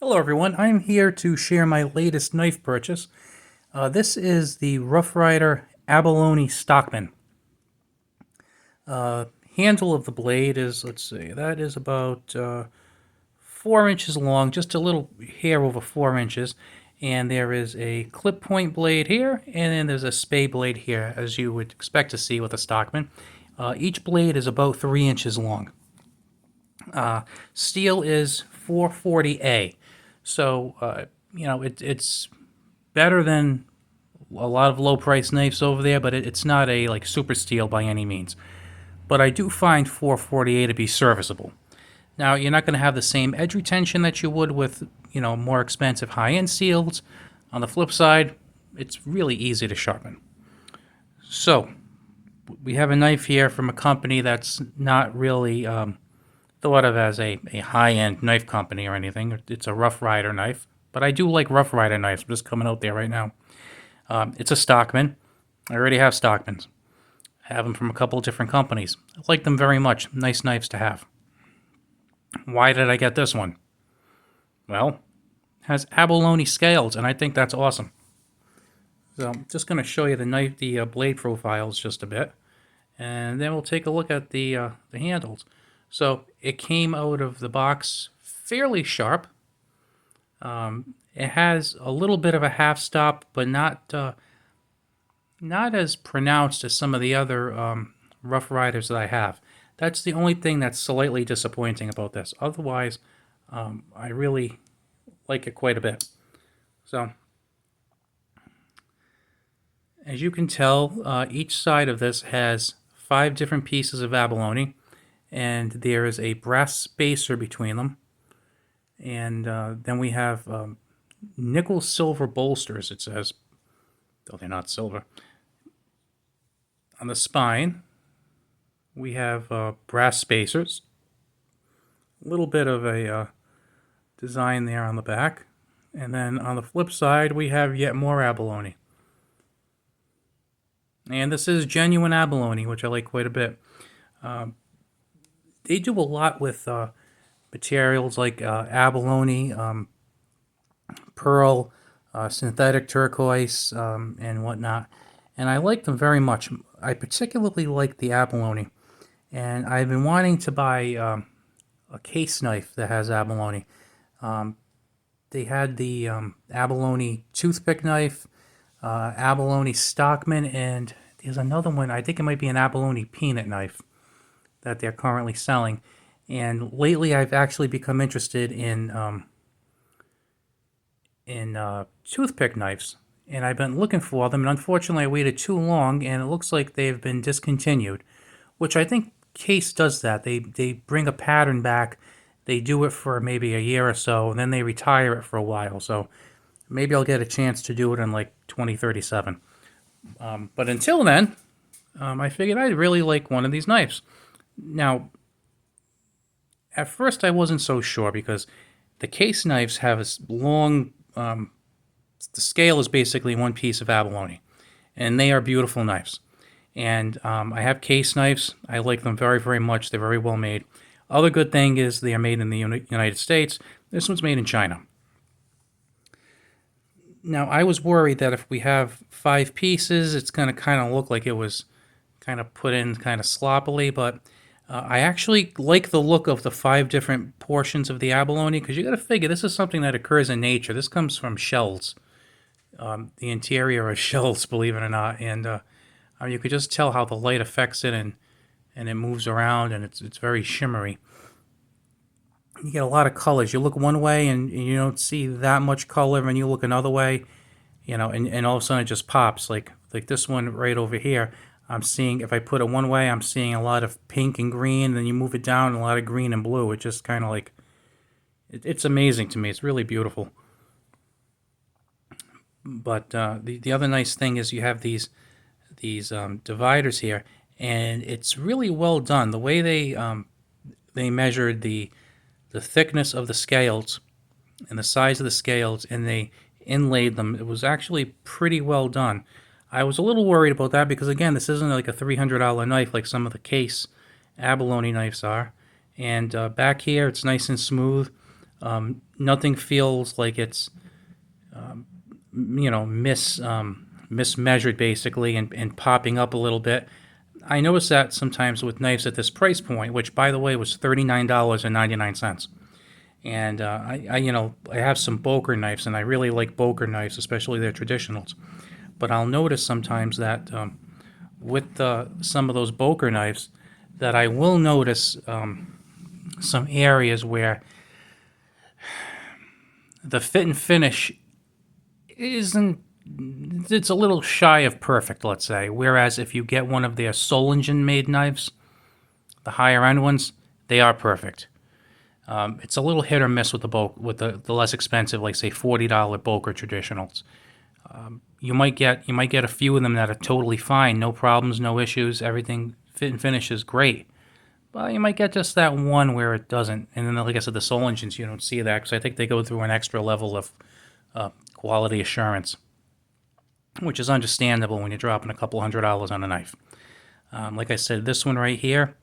Hello everyone, I'm here to share my latest knife purchase. This is the Rough Ryder Abalone Stockman. Handle of the blade is, let's see, that is about 4 inches long, just a little hair over 4 inches. And there is a clip point blade here, and then there's a spay blade here, as you would expect to see with a Stockman. Each blade is about 3 inches long. Steel is 440A. So, it's better than a lot of low price knives over there, but it's not a like super steel by any means. But I do find 440A to be serviceable. Now, you're not going to have the same edge retention that you would with, more expensive high-end steels. On the flip side, it's really easy to sharpen. So, we have a knife here from a company that's not really thought of as a high-end knife company or anything. It's a Rough Ryder knife, but I do like Rough Ryder knives. I'm just coming out there right now. It's a Stockman. I already have Stockmans. I have them from a couple of different companies. I like them very much. Nice knives to have. Why did I get this one? Well, it has abalone scales, and I think that's awesome. So I'm just going to show you the blade profiles just a bit, and then we'll take a look at the handles. So it came out of the box fairly sharp. It has a little bit of a half stop, but not as pronounced as some of the other Rough Riders that I have. That's the only thing that's slightly disappointing about this. Otherwise, I really like it quite a bit. So, as you can tell, each side of this has 5 different pieces of abalone, and there is a brass spacer between them. And then we have nickel silver bolsters, it says, though they're not silver. On the spine, we have brass spacers. A little bit of a design there on the back. And then on the flip side, we have yet more abalone. And this is genuine abalone, which I like quite a bit. They do a lot with materials like abalone, pearl, synthetic turquoise, and whatnot. And I like them very much. I particularly like the abalone. And I've been wanting to buy a case knife that has abalone. They had the abalone toothpick knife, abalone Stockman, and there's another one. I think it might be an abalone peanut knife that they're currently selling. And lately, I've actually become interested in toothpick knives, and I've been looking for them. And unfortunately, I waited too long, and it looks like they've been discontinued, which I think Case does that. They bring a pattern back. They do it for maybe a year or so, and then they retire it for a while. So maybe I'll get a chance to do it in like 2037. But until then, I figured I'd really like one of these knives. Now, at first I wasn't so sure because the case knives have a long, the scale is basically one piece of abalone, and they are beautiful knives. And I have case knives. I like them very, very much. They're very well made. Other good thing is they are made in the United States. This one's made in China. Now, I was worried that if we have 5 pieces, it's going to kind of look like it was kind of put in kind of sloppily, but I actually like the look of the 5 different portions of the abalone, because you got to figure this is something that occurs in nature. This comes from shells, the interior of shells, believe it or not, and you could just tell how the light affects it, and it moves around, and it's very shimmery. You get a lot of colors. You look one way, and you don't see that much color, and you look another way, and all of a sudden it just pops. Like this one right over here, I'm seeing, if I put it one way, I'm seeing a lot of pink and green, then you move it down, a lot of green and blue. It just kind of like, it's amazing to me. It's really beautiful. But the other nice thing is you have these dividers here, and it's really well done. The way they measured the thickness of the scales and the size of the scales, and they inlaid them, it was actually pretty well done. I was a little worried about that because, again, this isn't like a $300 knife like some of the case abalone knives are. And back here, it's nice and smooth. Nothing feels like it's mismeasured basically and popping up a little bit. I notice that sometimes with knives at this price point, which by the way was $39.99. And I have some Boker knives, and I really like Boker knives, especially their traditionals. But I'll notice sometimes that with some of those Boker knives, that I will notice some areas where the fit and finish isn't. It's a little shy of perfect, let's say. Whereas if you get one of their Solingen made knives, the higher end ones, they are perfect. It's a little hit or miss with the less expensive, like say $40 Boker traditionals. You might get a few of them that are totally fine, no problems, no issues, everything fit and finish is great. But you might get just that one where it doesn't. And then, like I said, the Solingens, you don't see that because I think they go through an extra level of quality assurance, which is understandable when you're dropping a couple $100 on a knife. Like I said, this one right here,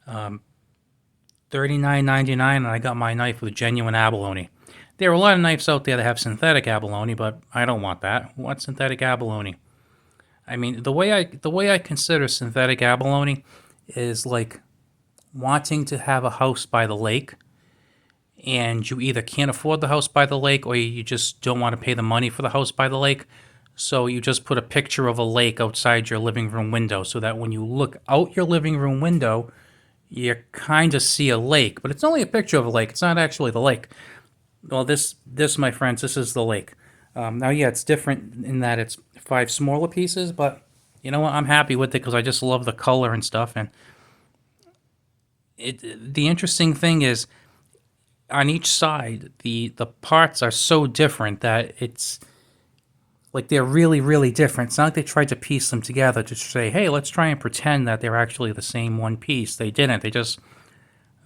$39.99, and I got my knife with genuine abalone. There are a lot of knives out there that have synthetic abalone, but I don't want that. What synthetic abalone? I mean, the way I consider synthetic abalone is like wanting to have a house by the lake, and you either can't afford the house by the lake or you just don't want to pay the money for the house by the lake. So you just put a picture of a lake outside your living room window so that when you look out your living room window, you kind of see a lake, but it's only a picture of a lake. It's not actually the lake. Well, this, my friends, this is the lake. Now, yeah, it's different in that it's 5 smaller pieces, but you know what? I'm happy with it because I just love the color and stuff. And the interesting thing is, on each side, the parts are so different that it's like they're really, really different. It's not like they tried to piece them together to say, hey, let's try and pretend that they're actually the same one piece. They didn't. They just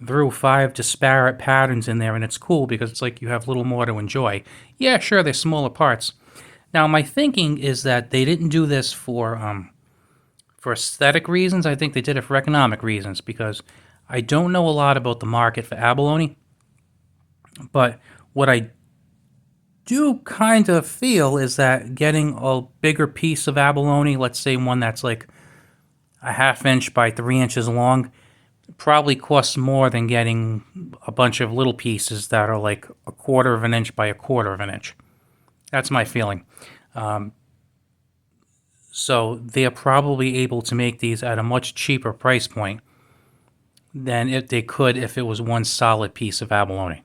threw 5 disparate patterns in there, and it's cool because it's like you have a little more to enjoy. Yeah, sure, they're smaller parts. Now, my thinking is that they didn't do this for aesthetic reasons. I think they did it for economic reasons because I don't know a lot about the market for abalone, but what I do kind of feel is that getting a bigger piece of abalone, let's say one that's like a 1/2 inch by 3 inches long, probably costs more than getting a bunch of little pieces that are like 1/4 of an inch by 1/4 of an inch. That's my feeling. So they're probably able to make these at a much cheaper price point than if they could if it was one solid piece of abalone.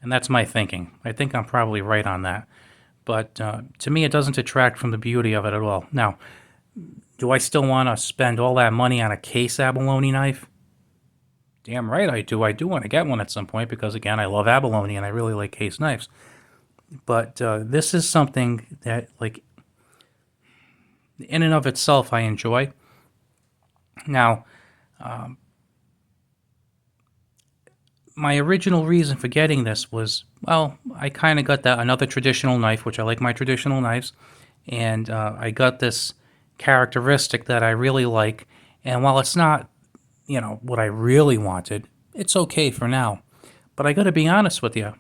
And that's my thinking. I think I'm probably right on that. But to me, it doesn't detract from the beauty of it at all. Now, do I still want to spend all that money on a case abalone knife? Damn right I do. I do want to get one at some point because, again, I love abalone and I really like case knives. But this is something that, like, in and of itself, I enjoy. Now, my original reason for getting this was, well, I kind of got that another traditional knife, which I like my traditional knives, and I got this characteristic that I really like. And while it's not, what I really wanted, it's okay for now. But I got to be honest with you,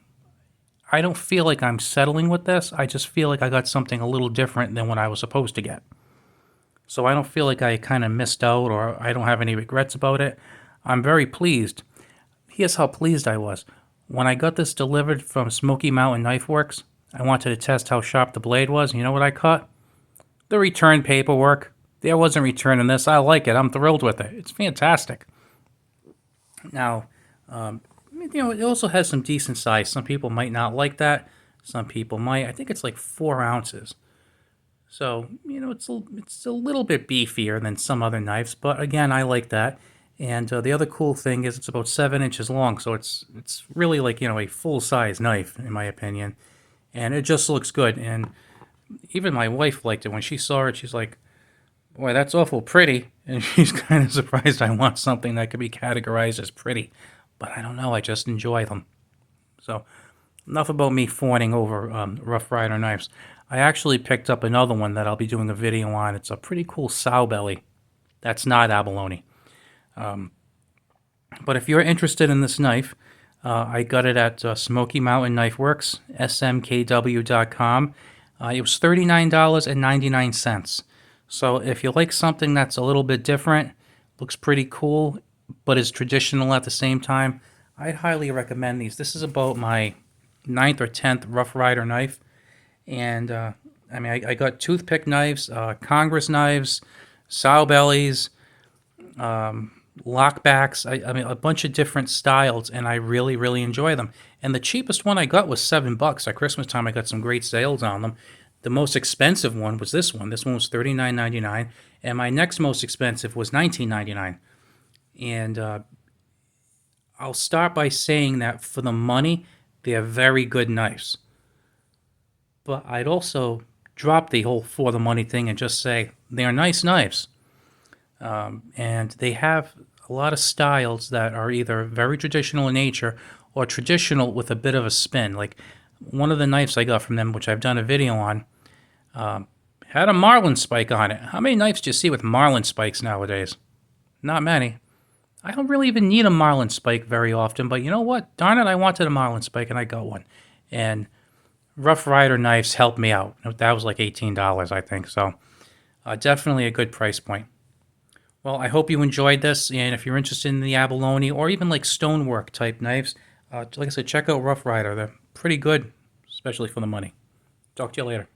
I don't feel like I'm settling with this. I just feel like I got something a little different than what I was supposed to get. So I don't feel like I kind of missed out or I don't have any regrets about it. I'm very pleased. Here's how pleased I was. When I got this delivered from Smoky Mountain Knife Works, I wanted to test how sharp the blade was. You know what I caught? The return paperwork. There wasn't returning this. I like it. I'm thrilled with it. It's fantastic. Now, it also has some decent size. Some people might not like that. Some people might. I think it's like 4 ounces. So, it's a little bit beefier than some other knives. But again, I like that. And the other cool thing is it's about 7 inches long, so it's really like, a full-size knife, in my opinion. And it just looks good. And even my wife liked it. When she saw it, she's like, boy, that's awful pretty. And she's kind of surprised I want something that could be categorized as pretty. But I don't know, I just enjoy them. So, enough about me fawning over Rough Ryder knives. I actually picked up another one that I'll be doing a video on. It's a pretty cool sow belly. That's not abalone. But if you're interested in this knife, I got it at Smoky Mountain Knife Works, smkw.com. It was $39.99. So if you like something that's a little bit different, looks pretty cool, but is traditional at the same time, I'd highly recommend these. This is about my ninth or 10th Rough Ryder knife. And I mean, I got toothpick knives, Congress knives, sow bellies, lockbacks. I mean, a bunch of different styles, and I really, really enjoy them. And the cheapest one I got was $7 at Christmas time. I got some great sales on them. The most expensive one was this one. This one was $39.99, and my next most expensive was $19.99. And I'll start by saying that for the money, they are very good knives. But I'd also drop the whole for the money thing and just say they are nice knives. And they have a lot of styles that are either very traditional in nature or traditional with a bit of a spin. Like one of the knives I got from them, which I've done a video on, had a marlin spike on it. How many knives do you see with marlin spikes nowadays? Not many. I don't really even need a marlin spike very often, but you know what? Darn it, I wanted a marlin spike and I got one. And Rough Ryder knives helped me out. That was like $18, I think. So definitely a good price point. Well, I hope you enjoyed this, and if you're interested in the abalone or even like stonework type knives, like I said, check out Rough Ryder. They're pretty good, especially for the money. Talk to you later.